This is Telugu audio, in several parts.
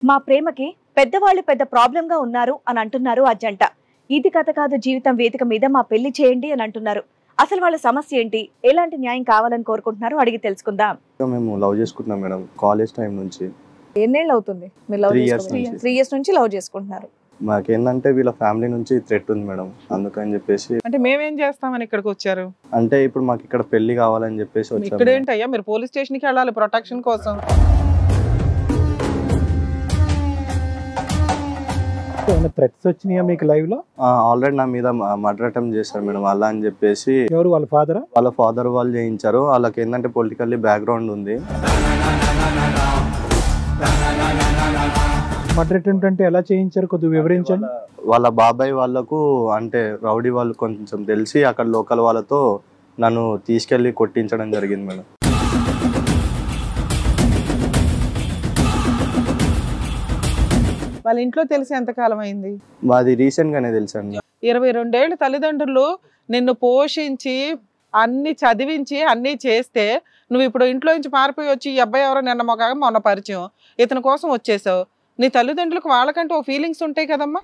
మా ప్రేమకి పెద్దవాళ్ళు పెద్ద ప్రాబ్లం గా ఉన్నారు అని అంటున్నారు ఆ జంట. ఇది కథ కాదు జీవితం వేదిక మీద మా పెళ్లి చేయండి అని అంటున్నారు. అసలు వాళ్ళ సమస్య ఏంటి, ఎలాంటి న్యాయం కావాలని కోరుకుంటున్నారో అడిగి తెలుసుకుందాం. మేము లవ్ చేసుకుంటున్నాం మేడం, కాలేజ్ టైం నుంచి. ఎన్నేళ్ళు అవుతుంది మీరు లవ్ చేసుకుంటున్నారు? 3 years నుంచి లవ్ చేసుకుంటున్నారు. మాకేందంటే వీళ్ళ ఫ్యామిలీ నుంచి థ్రెట్ ఉంది మేడం, అందుకని చెప్పేసి. అంటే మేమేం చేస్తామని ఇక్కడికి వచ్చారు? అంటే ఇప్పుడు మాకు ఇక్కడ పెళ్లి కావాలని చెప్పేసి వచ్చాము. ఇక్కడ ఏంటయ్యా, మీరు పోలీస్ స్టేషన్ కి వెళ్ళాలి ప్రొటెక్షన్ కోసం. థ్రెట్స్ వచ్చినాయా మీకు లైవ్ లో? ఆల్రెడీ నా మీద మర్డర్ అటెంప్ట్ చేశారు మేడం, అలా అని చెప్పేసి. ఎవరు, వాళ్ళ ఫాదర్? వాళ్ళ ఫాదర్ వాళ్ళు చేయించారు. వాళ్ళకి ఏంటంటే పొలిటికల్లీ బ్యాక్గ్రౌండ్ ఉంది. మర్డర్ అటెంప్ట్ అంటే ఎలా చేయించారు, కొద్దిగా వివరించండి. వాళ్ళ బాబాయ్ వాళ్ళకు అంటే రౌడీ వాళ్ళు కొంచెం తెలిసి అక్కడ లోకల్ వాళ్ళతో నన్ను తీసుకెళ్లి కొట్టించడం జరిగింది మేడం. వాళ్ళ ఇంట్లో తెలిసి ఎంతకాలం అయింది? మాది రీసెంట్ గానే తెలుసండి. 22 ఏళ్ళు తల్లిదండ్రులు నిన్ను పోషించి అన్ని చదివించి అన్ని చేస్తే నువ్వు ఇప్పుడు ఇంట్లో నుంచి పారిపోయి వచ్చి ఈ అబ్బాయి ఎవరో నిన్న మొన్న పరిచయం, ఇతని కోసం వచ్చేసావు. నీ తల్లిదండ్రులకు వాళ్ళకంటే ఓ ఫీలింగ్స్ ఉంటాయి కదమ్మా.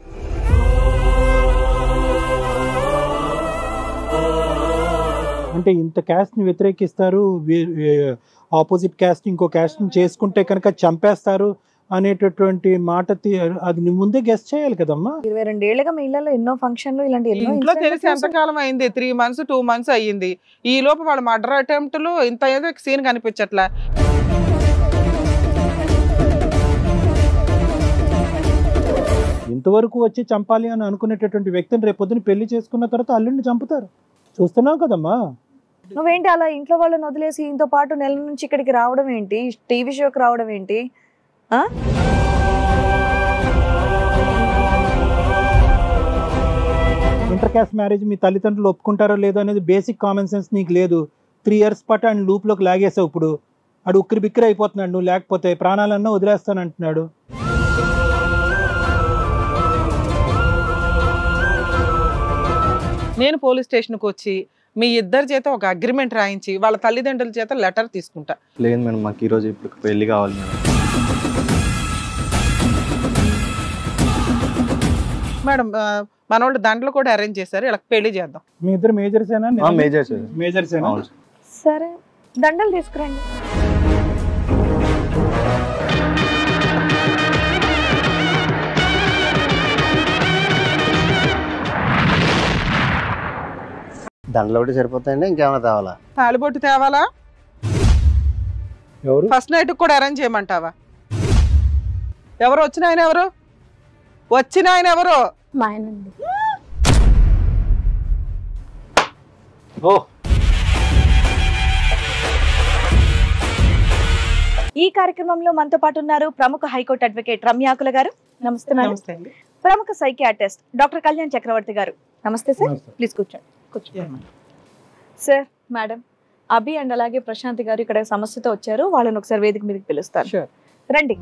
అంటే ఇంత క్యాస్ట్ ని వ్యతిరేకిస్తారు, ఆపోజిట్ క్యాస్ట్ ఇంకో క్యాస్ట్ ని చేసుకుంటే కనుక చంపేస్తారు అనేటటువంటి మాట అది ముందే గెస్ట్ చేయాలి కదమ్మా. 22 ఏళ్ళగా మీ ఇళ్లలో ఎన్నో ఫంక్షన్లు ఇలాంటి ఇంట్లో తెలిసి ఎంతకాలం అయింది? 3 months 2 months అయ్యింది. ఈ లోపు వాళ్ళ మర్డర్ అటెంప్ట్లు ఇంత ఏదో సీన్ కనిపించట్లా. ఇంతవరకు వచ్చి చంపాలి అని అనుకునేటటువంటి వ్యక్తిని రేపొద్దున పెళ్లి చేసుకున్న తర్వాత అల్లుడిని చంపుతారు. చూస్తున్నావు కదమ్మా. నువ్వేంటి అలా ఇంట్లో వాళ్ళని వదిలేసి ఇంతో పాటు నెల నుంచి ఇక్కడికి రావడం ఏంటి, టీవీ షోకి రావడం ఏంటి? ఇంటర్ క్యాస్ట్ మ్యారేజ్ మీ తల్లిదండ్రులు ఒప్పుకుంటారో లేదో అనేది బేసిక్ కామన్ సెన్స్ నీకు లేదు. 3 years పాటు ఆయన లూప్లోకి లాగేసావు. ఇప్పుడు ఆడు ఉక్కిరి బిక్కిరి అయిపోతున్నాడు. నువ్వు లేకపోతే ప్రాణాలన్నా వదిలేస్తానంటున్నాడు. నేను పోలీస్ స్టేషన్కి వచ్చి మీ ఇద్దరి చేత ఒక అగ్రిమెంట్ రాయించి వాళ్ళ తల్లిదండ్రుల చేత లెటర్ తీసుకుంటా. లేదు మేడం, మాకు ఈరోజు ఇప్పుడు పెళ్లి కావాలి మేడం. మేడం మన వాళ్ళు దండలు కూడా అరేంజ్ చేశారు, ఇలా పెళ్లి చేద్దాం. మీ ఇద్దరు మేజర్సేనా? మేజర్సేనా? సరే, దండలు తీసుకురండి. దండలు ఒకటి సరిపోతాయండి, ఇంకేమైనా తేవాలా? తాలిబొట్టు తేవాలా? ఎవరు? ఫస్ట్ నైట్ కూడా అరేంజ్ చేయమంటావా? ఎవరు వచ్చిన ఆయన? ఎవరు వచ్చిన ఆయన? ఎవరు? మా ఆయనండి. ఈ కార్యక్రమంలో మనతో పాటు ఉన్నారు ప్రముఖ హైకోర్టు అడ్వకేట్ రమ్యాకుల గారు. నమస్తే. నమస్తే అండి. ప్రముఖ సైకియాట్రిస్ట్ డాక్టర్ కళ్యాణ్ చక్రవర్తి గారు. నమస్తే సార్. ప్లీజ్ కూర్చోండి. సార్, మేడం, అభి అండ్ అలాగే ప్రశాంతి గారు ఇక్కడ సమస్యతో వచ్చారు. వాళ్ళని ఒకసారి వేదిక మీదకి పిలుస్తారు. రండి.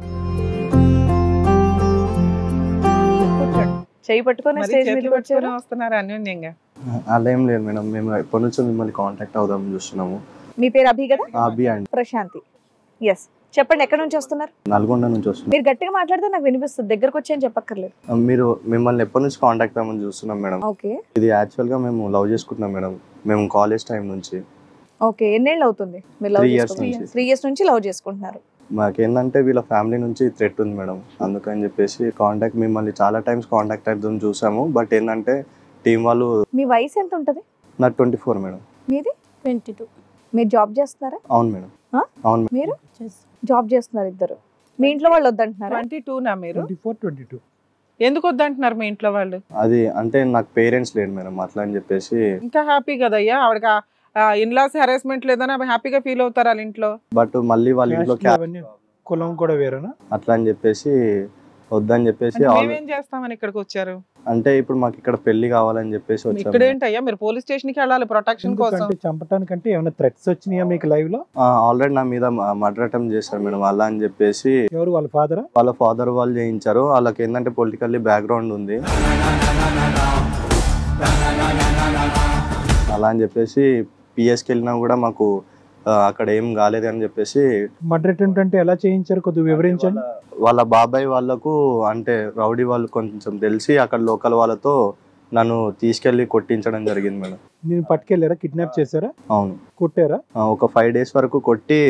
చేయి పట్టుకొని స్టేజ్ మీదకి వచ్చారు. వస్తున్నారు అన్యోన్యంగా. అలా ఏం లేదు మేడం, మేము ఎప్పటి నుంచో మిమ్మల్ని కాంటాక్ట్ అవుదాం చూస్తున్నాము. మీ పేరు అభి కదా? అభి అండ్ ప్రశాంతి. ఎస్, చెప్పండి, ఎక్కడ నుంచి వస్తున్నారు? నల్గొండ నుంచి వస్తున్నాం. మీరు గట్టిగా మాట్లాడితే నాకు వినిపిస్తుంది, దగ్గరకు వచ్చి అని చెప్పక్కర్లేదు. మీరు మిమ్మల్ని ఎప్పటి నుంచి కాంటాక్ట్ అవ్వమని చూస్తున్నాం మేడం. ఓకే. ఇది యాక్చువల్ గా మేము లవ్ చేసుకుంటున్నాం మేడం, మేము కాలేజ్ టైం నుంచి. ఓకే, ఎన్నేళ్ళు అవుతుంది మీరు లవ్ చేసుకుంటున్నారు? 3 years నుంచి లవ్ చేసుకుంటున్నారు. మాకేందంటే వీళ్ళ ఫ్యామిలీ నుంచి థ్రెట్ ఉంది మేడం, అందుకని చెప్పేసి కాంటాక్ట్ మిమ్మల్ని చాలా టైమ్స్ కాంటాక్ట్ అవుతాం చూసాము. బట్ ఏంటంటే టీం వాళ్ళు. మీ వయసు ఎంత ఉంటుంది? నాకు 24 మేడం. మీది? 22. మీరు జాబ్ చేస్తున్నారా? అవును మేడం. అవును. మీరు జాబ్ చేస్తున్నారు ఇద్దరు. మీ ఇంట్లో వాళ్ళు వద్దంటున్నారా? 22నా మీరు? 24-22. ఎందుకు వద్దంటున్నారు మీ ఇంట్లో వాళ్ళు? అది అంటే నాకు పేరెంట్స్ లేరు మేడం, అట్లా అని చెప్పేసి. ఇంకా హ్యాపీ కదయ్యా, ఆవిడకి ఇన్లాస్ హెరాస్మెంట్ లేదని హ్యాపీగా ఫీల్ అవుతారు వాళ్ళ ఇంట్లో. బట్ మళ్ళీ వాళ్ళ ఇంట్లో కులం కూడా వేరేనా అట్లా అని చెప్పేసి వద్దని చెప్పేసి. మేమేం చేస్తామని ఇక్కడికి వచ్చారు? అంటే ఇప్పుడు మాకు ఇక్కడ పెళ్లి కావాలని చెప్పేసి వచ్చాము. ఇక్కడ ఏంటయ్యా, మీరు పోలీస్ స్టేషన్ కి వెళ్ళాలి ప్రొటెక్షన్ కోసం. చంపటానికంటే ఏమైనా థ్రెట్స్ వచ్చినాయా మీకు లైవ్ లో? ఆల్రెడీ నా మీద మర్డర్ అటెంప్ట్ చేశారు మేడం, అలా అని చెప్పేసి. ఎవరు, వాళ్ళ ఫాదర్? వాళ్ళ ఫాదర్ వాళ్ళు చేయించారు. వాళ్ళకి ఏంటంటే పొలిటికల్లీ బ్యాక్గ్రౌండ్ ఉంది. అలా అని చెప్పేసి పిఎస్కి వెళ్ళినా కూడా మాకు అక్కడ ఏం కాలేదు అని చెప్పేసి. మర్డర్ అటెంప్ట్ అంటే ఎలా చేయించారు కొద్దిగా వివరించండి. వాళ్ళ బాబాయ్ వాళ్ళకు అంటే రౌడీ వాళ్ళు కొంచెం తెలిసి అక్కడ లోకల్ వాళ్ళతో నన్ను తీసుకెళ్లి కొట్టించడం జరిగింది మేడం. నేను పట్టుకెళ్ళారా, కిడ్నాప్ చేశారా? అవును, కొట్టారా? ఒక 5 days వరకు కొట్టి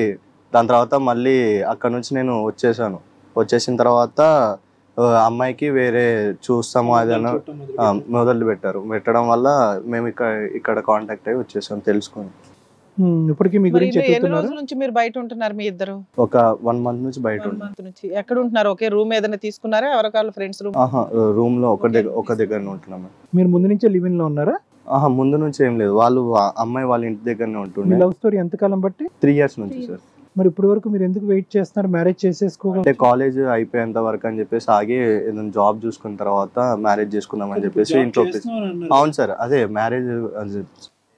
దాని తర్వాత మళ్ళీ అక్కడ నుంచి నేను వచ్చేసాను. వచ్చేసిన తర్వాత అమ్మాయికి వేరే చూస్తాము అది అని మొదలు పెట్టడం వల్ల మేము ఇక్కడ కాంటాక్ట్ అయ్యి వచ్చేసాం తెలుసుకొని. ఇప్పటికి మీ గురించి ఎన్ని రోజుల నుంచి మీరు బయట ఉంటున్నారు మీ ఇద్దరు? ఒక 1 month నుంచి బయట నుంచి. ఎక్కడ ఉంటున్నారు? ఒకే రూమ్ ఏదైనా తీసుకున్నారా? ఎవరికాళ్ళు ఫ్రెండ్స్ రూమ్? రూమ్ లో ఒక దగ్గర ఉంటున్నాం. మీరు ముందు నుంచే లివ్ ఇన్ లో ఉన్నారా? ముందు నుంచి ఏం లేదు, వాళ్ళు అమ్మాయి వాళ్ళ ఇంటి దగ్గరనే ఉంటుండే. లవ్ స్టోరీ ఎంతకాలం బట్టి? 3 years నుంచి సార్. మరి ఇప్పటి వరకు మీరు ఎందుకు వెయిట్ చేస్తున్నారు మ్యారేజ్ చేసేసుకోవాలి? అంటే కాలేజ్ అయిపోయేంత వరకు అని చెప్పేసి ఆగి ఏదైనా జాబ్ చూసుకున్న తర్వాత మ్యారేజ్ చేసుకుందాం అని చెప్పేసి ఇంట్లో. అవును సార్, అదే మ్యారేజ్.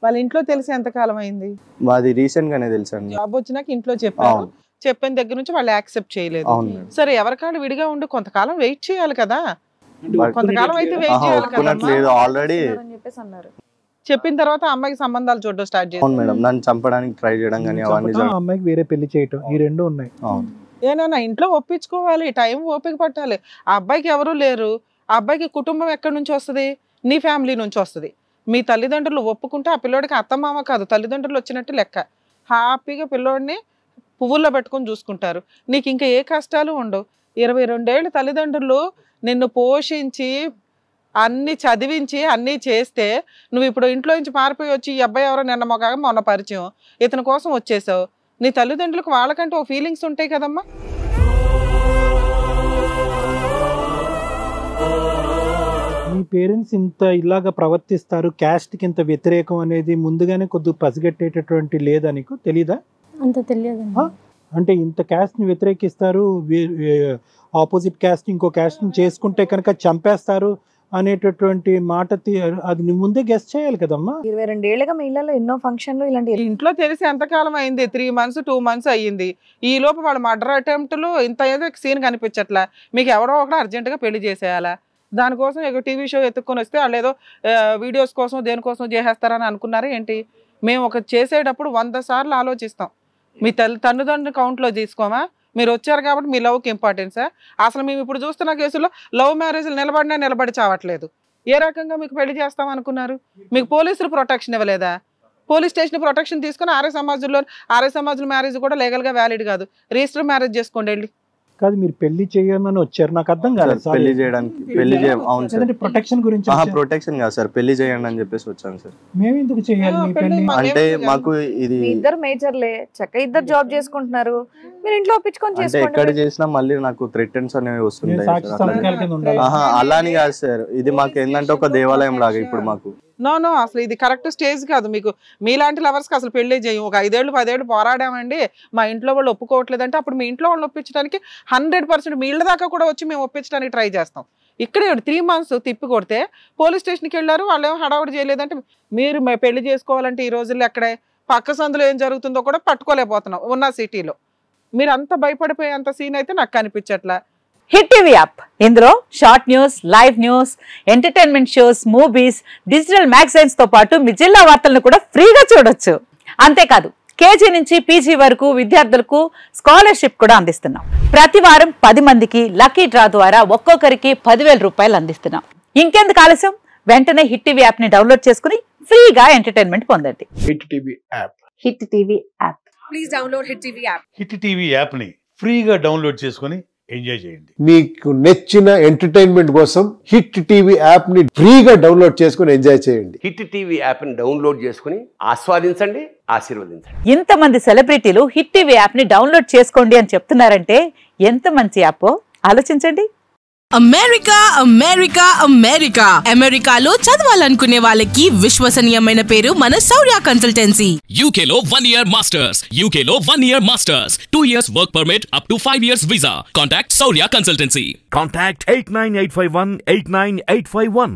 వాళ్ళ ఇంట్లో తెలిసి ఎంత కాలం అయింది? మాది రీసెంట్ గానే తెలుసండి. జాబ్ వచ్చినాక ఇంట్లో చెప్పారు, చెప్పిన దగ్గర నుంచి వాళ్ళు యాక్సెప్ట్ చేయలేదు. సరే, ఎవరికాళ్ళు విడిగా ఉండి కొంతకాలం వెయిట్ చేయాలి కదా. కొంతకాలం అయితే వెయిట్ చేయాలి కదా. ఆల్రెడీ చెప్పిన తర్వాత అమ్మాయికి సంబంధాలు చూడడం స్టార్ట్ చేశారు. అవును మేడం, నన్ను చంపడానికి ట్రై చేయడం కానీ అవన్నీ. అమ్మాయికి వేరే పెళ్లి చేయటం, ఈ రెండు ఉన్నాయి. ఏనా ఇంట్లో ఒప్పించుకోవాలి, టైం ఓపిక పట్టాలి. ఆ అబ్బాయికి ఎవరు లేరు. ఆ అబ్బాయికి కుటుంబం ఎక్కడి నుంచి వస్తుంది? నీ ఫ్యామిలీ నుంచి వస్తుంది. మీ తల్లిదండ్రులు ఒప్పుకుంటే ఆ పిల్లోడికి అత్తమామ కాదు, తల్లిదండ్రులు వచ్చినట్టు లెక్క. హ్యాపీగా పిల్లోడిని పువ్వుల్లో పెట్టుకొని చూసుకుంటారు. నీకు ఇంకా ఏ కష్టాలు ఉండవు. 22 ఏళ్ళు తల్లిదండ్రులు నిన్ను పోషించి అన్ని చదివించి అన్నీ చేస్తే నువ్వు ఇప్పుడు ఇంట్లో నుంచి పారిపోయి వచ్చి ఈ అబ్బాయి ఎవరో మొన్న పరిచయం, ఇతని కోసం వచ్చేసావు. నీ తల్లిదండ్రులకు వాళ్ళకంటే ఓ ఫీలింగ్స్ ఉంటాయి కదమ్మా. మీ పేరెంట్స్ ఇంత ఇలాగా ప్రవర్తిస్తారు, క్యాస్ట్ కి ఇంత వ్యతిరేకం అనేది ముందుగానే కొద్దిగా పసిగట్టేటటువంటి లేదా? నీకు తెలీదా? అంత తెలియదు. అంటే ఇంత క్యాస్ట్ ని వ్యతిరేకిస్తారు, ఆపోజిట్ క్యాస్ట్ ఇంకో క్యాస్ట్ ని చేసుకుంటే కనుక చంపేస్తారు అనేటటువంటి మాట అది ముందే గెస్ట్ చేయాలి కదమ్మా. 22 ఏళ్ళగా మీ ఇళ్లలో ఎన్నో ఫంక్షన్లు ఇలాంటి. ఇంట్లో తెలిసి ఎంతకాలం అయింది? 3 months 2 months అయ్యింది. ఈ లోపు వాళ్ళ మర్డర్ అటెంప్ట్లు ఇంత ఏదో సీన్ కనిపించట్లా. మీకు ఎవరో ఒకటి అర్జెంటుగా పెళ్లి చేసేయాలా? దానికోసం ఒక టీవీ షో ఎత్తుక్కొని వస్తే వాళ్ళు ఏదో వీడియోస్ కోసం దేనికోసం చేసేస్తారని అనుకున్నారా ఏంటి? మేము ఒక చేసేటప్పుడు 100 సార్లు ఆలోచిస్తాం. మీ తల్లిదండ్రుల కౌంట్లో తీసుకోమా? మీరు వచ్చారు కాబట్టి మీ లవ్కి ఇంపార్టెన్సా? అసలు మేము ఇప్పుడు చూస్తున్న కేసులో లవ్ మ్యారేజ్లు నిలబడి చావట్లేదు. ఏ రకంగా మీకు పెళ్లి చేస్తాం అనుకున్నారు? మీకు పోలీసులు ప్రొటెక్షన్ ఇవ్వలేదా? పోలీస్ స్టేషన్ ప్రొటెక్షన్ తీసుకుని ఆర్య సమాజంలో మ్యారేజ్ కూడా లీగల్గా వ్యాలిడ్ కాదు. రిజిస్టర్ మ్యారేజ్ చేసుకోండి వెళ్ళి. కాదు, మీరు పెళ్లి చేయమని వచ్చారు, నాకు అర్థం కాలేదు. పెళ్లి చేయడానికి అవును సార్. ప్రొటెక్షన్ గురించి? ప్రొటెక్షన్ కాదు సార్, పెళ్లి చేయండి అని చెప్పేసి వచ్చాను సార్. మేము ఎందుకు చేయాలి మీ పెళ్లి? అంటే మాకు ఇది ఇద్దరు మేజర్లే, చక్కగా ఇద్దరు జాబ్ చేసుకుంటున్నారు, మీరు ఇంట్లో ఒప్పించుకొని చేసుకోండి. ఎక్కడ చేసినా మళ్ళీ నాకు థ్రెటన్స్ అనేవి వస్తుంటాయి. అలాని కాదు సార్, ఇది మాకు ఏంటంటే ఒక దేవాలయం లాగా ఇప్పుడు మాకు. నో అసలు ఇది కరెక్ట్ స్టేజ్ కాదు. మీకు మీలాంటి లవర్స్కి అసలు పెళ్లి చేయం. ఒక 5 ఏళ్ళు 10 ఏళ్ళు పోరాడామండి, మా ఇంట్లో వాళ్ళు ఒప్పుకోవట్లేదంటే అప్పుడు మీ ఇంట్లో వాళ్ళు ఒప్పించడానికి 100% మీ ఇళ్ళ దాకా కూడా వచ్చి మేము ఒప్పించడానికి ట్రై చేస్తాం. ఇక్కడే 3 months తిప్పి కొడితే పోలీస్ స్టేషన్కి వెళ్ళారు, వాళ్ళు ఏమో హడావుడి చేయలేదంటే మీరు పెళ్లి చేసుకోవాలంటే ఈ రోజుల్లో ఎక్కడే పక్క సందులో ఏం జరుగుతుందో కూడా పట్టుకోలేకపోతున్నాం ఉన్న సిటీలో. మీరు అంత భయపడిపోయే అంత సీన్ అయితే నాకు కనిపించట్లా. హిట్ టీవీ యాప్, ఇందులో short news, live news, entertainment shows, movies, digital magazines తో పాటు మీ జిల్లా వార్తలను కూడా ఫ్రీగా చూడొచ్చు. అంతేకాదు కేజీ నుంచి పీజీ వరకు విద్యార్థులకు స్కాలర్షిప్ కూడా అందిస్తున్నాం. ప్రతి వారం 10 మందికి లక్కీ డ్రా ద్వారా ఒక్కొక్కరికి 10,000 రూపాయలు అందిస్తున్నాం. ఇంకెందుకు ఆలస్యం, వెంటనే హిట్ టీవీ యాప్ ని డౌన్లోడ్ చేసుకుని ఫ్రీగా ఎంటర్టైన్మెంట్ పొందండి. Hit TV app. Hit TV app. Please download hit TV app. Hit TV app ని ఫ్రీగా డౌన్లోడ్ చేసుకుని ఎంజాయ్ చేయండి. మీకు నచ్చిన ఎంటర్టైన్మెంట్ కోసం హిట్ టీవీ యాప్ ని ఫ్రీగా డౌన్లోడ్ చేసుకుని ఎంజాయ్ చేయండి. హిట్ టీవీ యాప్ ని డౌన్లోడ్ చేసుకుని ఆస్వాదించండి, ఆశీర్వదించండి. ఇంతమంది సెలబ్రిటీలు హిట్ టీవీ యాప్ ని డౌన్లోడ్ చేసుకోండి అని చెప్తున్నారంటే ఎంత మంచి యాప్ ఆలోచించండి. అమెరికాలో చదవాలనుకునే వాళ్ళకి విశ్వసనీయమైన పేరు మన శౌర్య కన్సల్టెన్సీ. యూకేలో 1 year masters, 2 years work permit up to 5 years visa. Contact Shaurya consultancy. Contact 89851 89851.